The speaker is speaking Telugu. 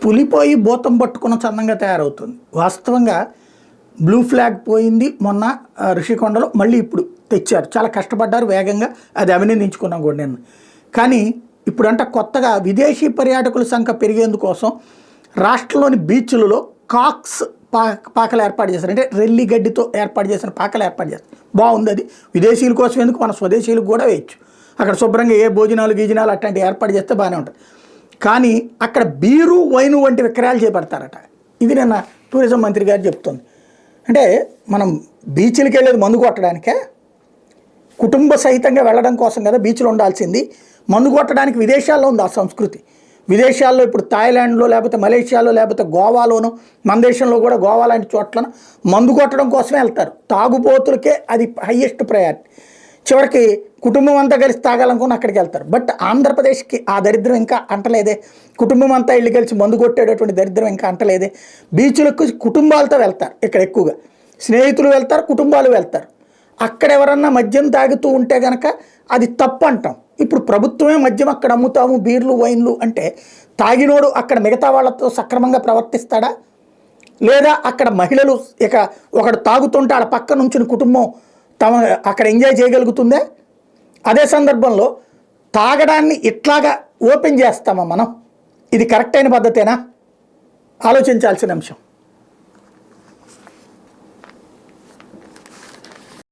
పులిపోయి భూతం పట్టుకున్న చందంగా తయారవుతుంది. వాస్తవంగా బ్లూ ఫ్లాగ్ పోయింది మొన్న ఋషికొండలో, మళ్ళీ ఇప్పుడు తెచ్చారు. చాలా కష్టపడ్డారు, వేగంగా, అది అభినందించుకున్నాం కూడా నేను. కానీ ఇప్పుడంట కొత్తగా విదేశీ పర్యాటకుల సంఖ్య పెరిగేందుకోసం రాష్ట్రంలోని బీచ్లలో కాక్స్ పాకలు ఏర్పాటు చేస్తారు. అంటే రెల్లి గడ్డితో ఏర్పాటు చేసిన పాకలు ఏర్పాటు చేస్తారు. బాగుంది అది. విదేశీయుల కోసం ఎందుకు, మన స్వదేశీయులకు కూడా వేయచ్చు. అక్కడ శుభ్రంగా ఏ భోజనాలు గీజనాలు అట్లాంటివి ఏర్పాటు చేస్తే బాగానే ఉంటుంది. కానీ అక్కడ బీరు వైను వంటి విక్రయాలు చేపడతారట. ఇది నిన్న టూరిజం మంత్రి గారు చెప్తుంది. అంటే మనం బీచ్లకి వెళ్ళేది మందు కొట్టడానికే, కుటుంబ సహితంగా వెళ్ళడం కోసం కదా బీచ్లో ఉండాల్సింది. మందు కొట్టడానికి విదేశాల్లో ఉంది ఆ సంస్కృతి. విదేశాల్లో ఇప్పుడు థాయిలాండ్లో, లేకపోతే మలేషియాలో, లేకపోతే గోవాలోనూ, మన దేశంలో కూడా గోవా లాంటి చోట్లను మందు కొట్టడం కోసమే వెళ్తారు. తాగుబోతులకే అది హయ్యెస్ట్ ప్రయారిటీ. చివరికి కుటుంబం అంతా కలిసి తాగాలనుకుని అక్కడికి వెళ్తారు. బట్ ఆంధ్రప్రదేశ్కి ఆ దరిద్రం ఇంకా అంటలేదే. కుటుంబం అంతా ఇల్లు కలిసి మందు కొట్టేటటువంటి దరిద్రం ఇంకా అంటలేదే. బీచ్లకు కుటుంబాలతో వెళ్తారు ఇక్కడ ఎక్కువగా, స్నేహితులు వెళ్తారు, కుటుంబాలు వెళ్తారు. అక్కడ ఎవరన్నా మద్యం తాగుతూ ఉంటే కనుక అది తప్పు అంటాం. ఇప్పుడు ప్రభుత్వమే మద్యం అక్కడ అమ్ముతాము, బీర్లు వైన్లు అంటే తాగినోడు అక్కడ మిగతా వాళ్ళతో సక్రమంగా ప్రవర్తిస్తాడా? లేదా అక్కడ మహిళలు ఇక ఒకడు తాగుతుంటే ఆడ పక్క నుంచి కుటుంబం తమ అక్కడ ఎంజాయ్ చేయగలుగుతుందే? అదే సందర్భంలో తాగడాన్ని ఇట్లాగా ఓపెన్ చేస్తామా మనం? ఇది కరెక్ట్ అయిన పద్ధతేనా? ఆలోచించాల్సిన అంశం.